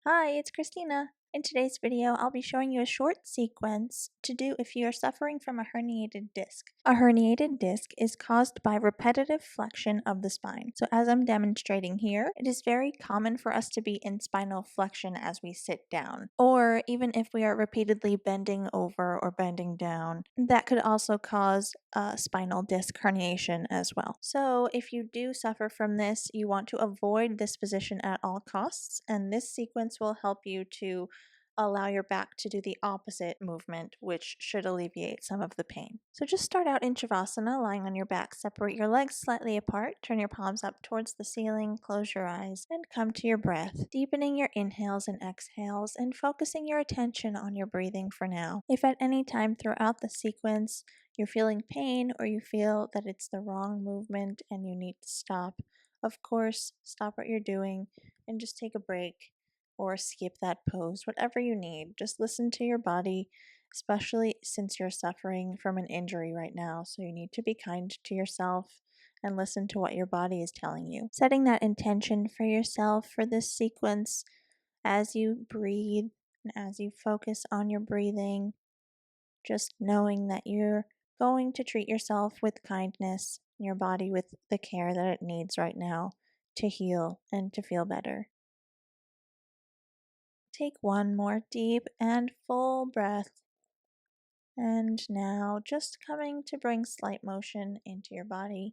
Hi, it's Christina. In today's video, I'll be showing you a short sequence to do if you are suffering from a herniated disc. A herniated disc is caused by repetitive flexion of the spine. So as I'm demonstrating here, it is very common for us to be in spinal flexion as we sit down, or even if we are repeatedly bending over or bending down. That could also cause a spinal disc herniation as well. So if you do suffer from this, you want to avoid this position at all costs, and this sequence will help you to allow your back to do the opposite movement, which should alleviate some of the pain. So just start out in Shavasana, lying on your back. Separate your legs slightly apart, turn your palms up towards the ceiling, close your eyes, and come to your breath, deepening your inhales and exhales, and focusing your attention on your breathing for now. If at any time throughout the sequence you're feeling pain or you feel that it's the wrong movement and you need to stop, of course, stop what you're doing and just take a break or skip that pose, whatever you need. Just listen to your body, especially since you're suffering from an injury right now. So you need to be kind to yourself and listen to what your body is telling you. Setting that intention for yourself for this sequence as you breathe and as you focus on your breathing, just knowing that you're going to treat yourself with kindness, your body with the care that it needs right now to heal and to feel better. Take one more deep and full breath. And now just coming to bring slight motion into your body.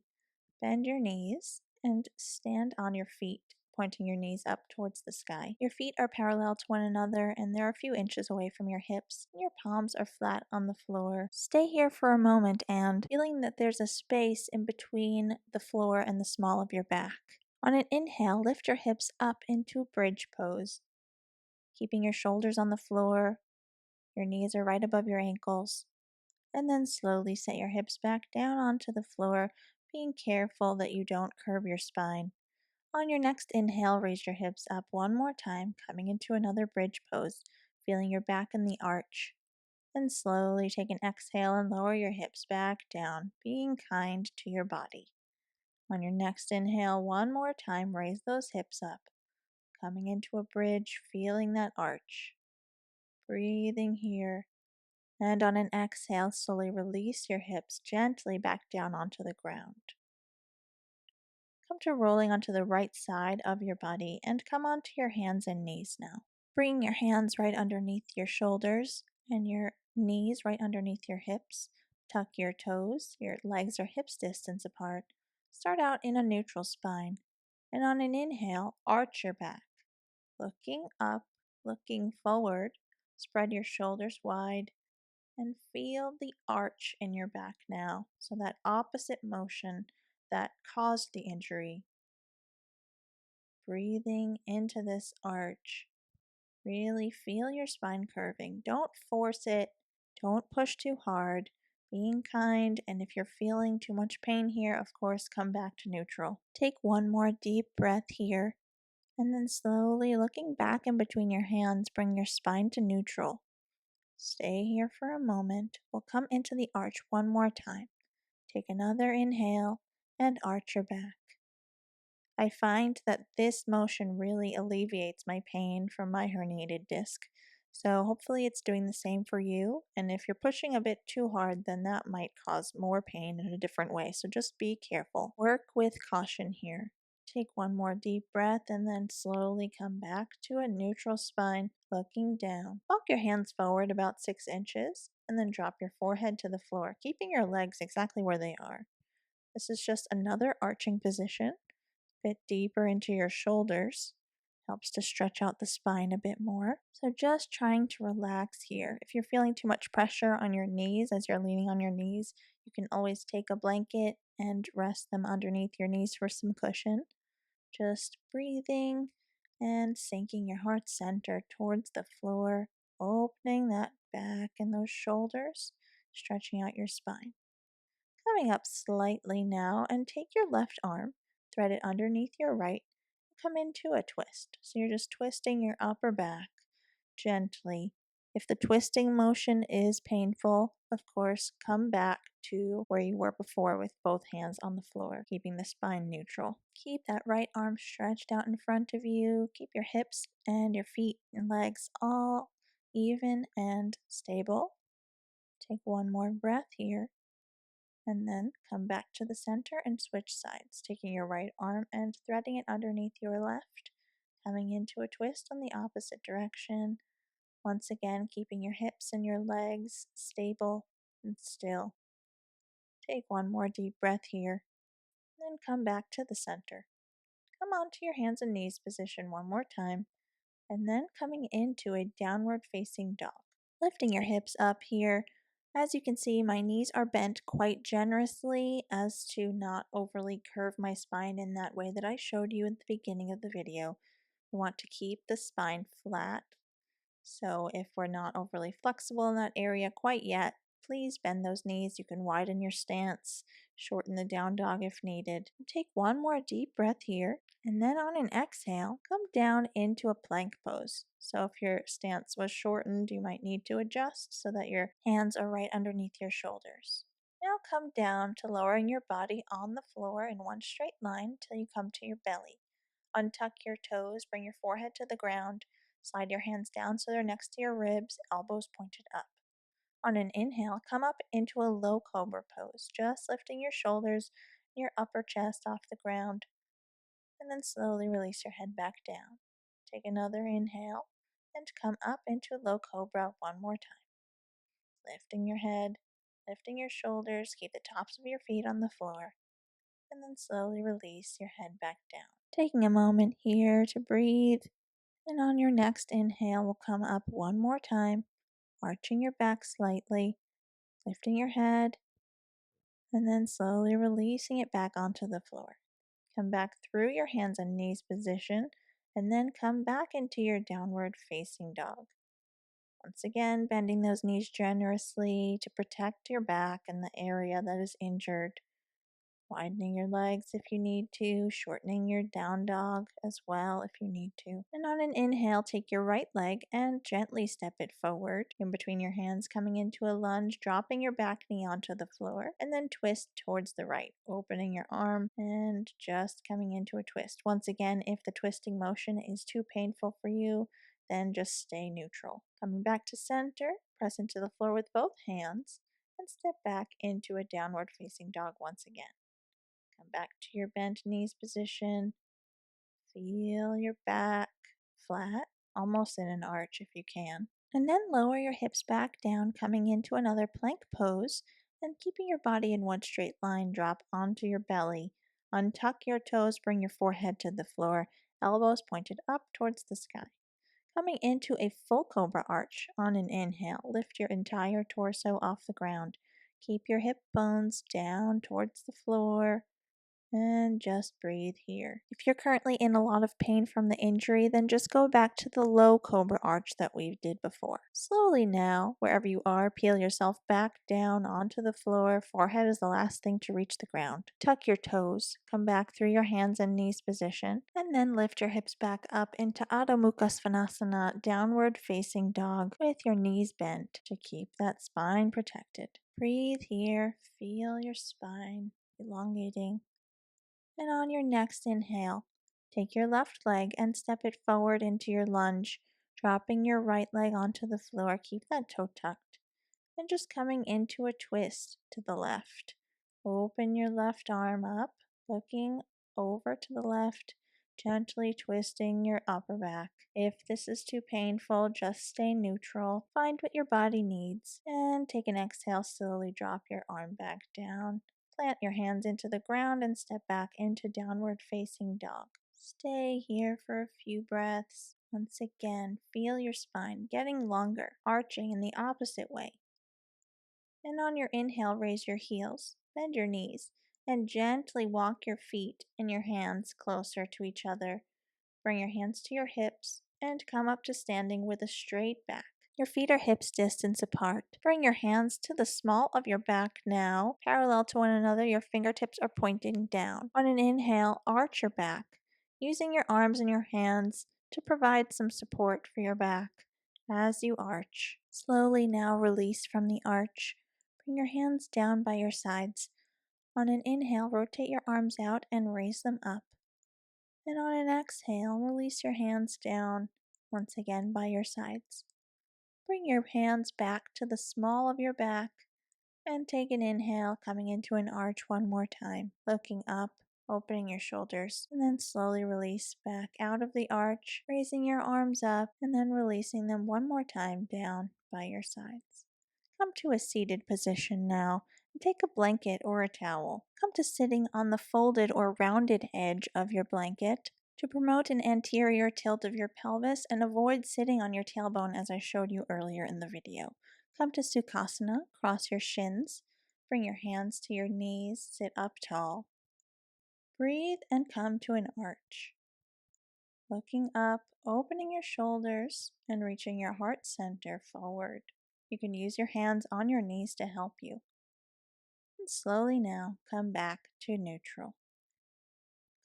Bend your knees and stand on your feet, pointing your knees up towards the sky. Your feet are parallel to one another and they're a few inches away from your hips. Your palms are flat on the floor. Stay here for a moment and feeling that there's a space in between the floor and the small of your back. On an inhale, lift your hips up into a bridge pose, keeping your shoulders on the floor. Your knees are right above your ankles. And then slowly set your hips back down onto the floor, being careful that you don't curve your spine. On your next inhale, raise your hips up one more time, coming into another bridge pose, feeling your back in the arch. Then slowly take an exhale and lower your hips back down, being kind to your body. On your next inhale, one more time, raise those hips up, coming into a bridge, feeling that arch. Breathing here. And on an exhale, slowly release your hips gently back down onto the ground. Come to rolling onto the right side of your body and come onto your hands and knees now. Bring your hands right underneath your shoulders and your knees right underneath your hips. Tuck your toes. Your legs are hips distance apart. Start out in a neutral spine. And on an inhale, arch your back. Looking up, looking forward. Spread your shoulders wide. And feel the arch in your back now. So that opposite motion that caused the injury. Breathing into this arch. Really feel your spine curving. Don't force it. Don't push too hard. Being kind, and if you're feeling too much pain here, of course, come back to neutral. Take one more deep breath here. And then slowly looking back in between your hands, bring your spine to neutral. Stay here for a moment. We'll come into the arch one more time. Take another inhale and arch your back. I find that this motion really alleviates my pain from my herniated disc. So hopefully it's doing the same for you. And if you're pushing a bit too hard, then that might cause more pain in a different way. So just be careful. Work with caution here. Take one more deep breath and then slowly come back to a neutral spine, looking down. Walk your hands forward about 6 inches and then drop your forehead to the floor, keeping your legs exactly where they are. This is just another arching position. Bit deeper into your shoulders. Helps to stretch out the spine a bit more. So just trying to relax here. If you're feeling too much pressure on your knees as you're leaning on your knees, you can always take a blanket and rest them underneath your knees for some cushion. Just breathing and sinking your heart center towards the floor, opening that back and those shoulders, stretching out your spine. Coming up slightly now, and take your left arm, thread it underneath your right, and come into a twist. So you're just twisting your upper back gently, If the twisting motion is painful, of course, come back to where you were before with both hands on the floor, keeping the spine neutral. Keep that right arm stretched out in front of you. Keep your hips and your feet and legs all even and stable. Take one more breath here. And then come back to the center and switch sides, taking your right arm and threading it underneath your left, coming into a twist on the opposite direction. Once again, keeping your hips and your legs stable and still. Take one more deep breath here, then come back to the center. Come onto your hands and knees position one more time, and then coming into a downward facing dog. Lifting your hips up here. As you can see, my knees are bent quite generously as to not overly curve my spine in that way that I showed you at the beginning of the video. We want to keep the spine flat. So if we're not overly flexible in that area quite yet, please bend those knees. You can widen your stance, shorten the down dog if needed. Take one more deep breath here, and then on an exhale, come down into a plank pose. So if your stance was shortened, you might need to adjust so that your hands are right underneath your shoulders. Now come down to lowering your body on the floor in one straight line till you come to your belly. Untuck your toes, bring your forehead to the ground, slide your hands down so they're next to your ribs, elbows pointed up. On an inhale, come up into a low cobra pose, just lifting your shoulders, your upper chest off the ground, and then slowly release your head back down. Take another inhale and come up into low cobra one more time. Lifting your head, lifting your shoulders, keep the tops of your feet on the floor, and then slowly release your head back down. Taking a moment here to breathe, and on your next inhale, we'll come up one more time, arching your back slightly, lifting your head, and then slowly releasing it back onto the floor. Come back through your hands and knees position, and then come back into your downward facing dog. Once again, bending those knees generously to protect your back and the area that is injured. Widening your legs if you need to, shortening your down dog as well if you need to. And on an inhale, take your right leg and gently step it forward in between your hands, coming into a lunge, dropping your back knee onto the floor, and then twist towards the right, opening your arm and just coming into a twist. Once again, if the twisting motion is too painful for you, then just stay neutral. Coming back to center, press into the floor with both hands, and step back into a downward facing dog once again. Come back to your bent knees position. Feel your back flat, almost in an arch if you can. And then lower your hips back down, coming into another plank pose, and keeping your body in one straight line, drop onto your belly. Untuck your toes, bring your forehead to the floor, elbows pointed up towards the sky. Coming into a full cobra arch on an inhale, lift your entire torso off the ground. Keep your hip bones down towards the floor. And just breathe here. If you're currently in a lot of pain from the injury, then just go back to the low cobra arch that we did before. Slowly now, wherever you are, peel yourself back down onto the floor. Forehead is the last thing to reach the ground. Tuck your toes, come back through your hands and knees position, and then lift your hips back up into Adho Mukha Svanasana, downward facing dog with your knees bent to keep that spine protected. Breathe here, feel your spine elongating. And on your next inhale, take your left leg and step it forward into your lunge, dropping your right leg onto the floor. Keep that toe tucked. And just coming into a twist to the left. Open your left arm up, looking over to the left, gently twisting your upper back. If this is too painful, just stay neutral. Find what your body needs. And take an exhale, slowly drop your arm back down. Plant your hands into the ground and step back into downward facing dog. Stay here for a few breaths. Once again, feel your spine getting longer, arching in the opposite way. And on your inhale, raise your heels, bend your knees, and gently walk your feet and your hands closer to each other. Bring your hands to your hips and come up to standing with a straight back. Your feet are hips distance apart. Bring your hands to the small of your back now. Parallel to one another, your fingertips are pointing down. On an inhale, arch your back, using your arms and your hands to provide some support for your back as you arch. Slowly now release from the arch. Bring your hands down by your sides. On an inhale, rotate your arms out and raise them up. And on an exhale, release your hands down once again by your sides. Bring your hands back to the small of your back and take an inhale, coming into an arch one more time, looking up, opening your shoulders, and then slowly release back out of the arch, raising your arms up and then releasing them one more time down by your sides. Come to a seated position now and take a blanket or a towel. Come to sitting on the folded or rounded edge of your blanket to promote an anterior tilt of your pelvis and avoid sitting on your tailbone as I showed you earlier in the video. Come to Sukhasana, cross your shins, bring your hands to your knees, sit up tall. Breathe and come to an arch. Looking up, opening your shoulders and reaching your heart center forward. You can use your hands on your knees to help you. And slowly now come back to neutral.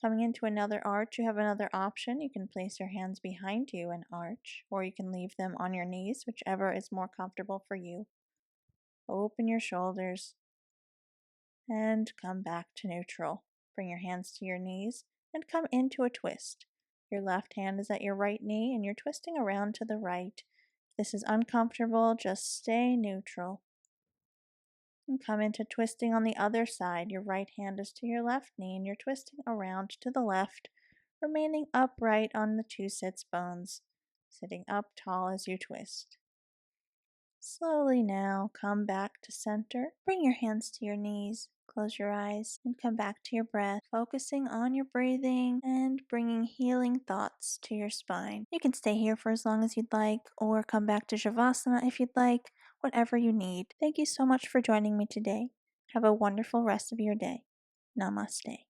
Coming into another arch, you have another option. You can place your hands behind you and arch, or you can leave them on your knees, whichever is more comfortable for you. Open your shoulders and come back to neutral. Bring your hands to your knees and come into a twist. Your left hand is at your right knee and you're twisting around to the right. If this is uncomfortable, just stay neutral. And come into twisting on the other side. Your right hand is to your left knee and you're twisting around to the left, remaining upright on the two sits bones, sitting up tall as you twist. Slowly now come back to center. Bring your hands to your knees. Close your eyes and come back to your breath, focusing on your breathing and bringing healing thoughts to your spine. You can stay here for as long as you'd like or come back to Shavasana if you'd like, whatever you need. Thank you so much for joining me today. Have a wonderful rest of your day. Namaste.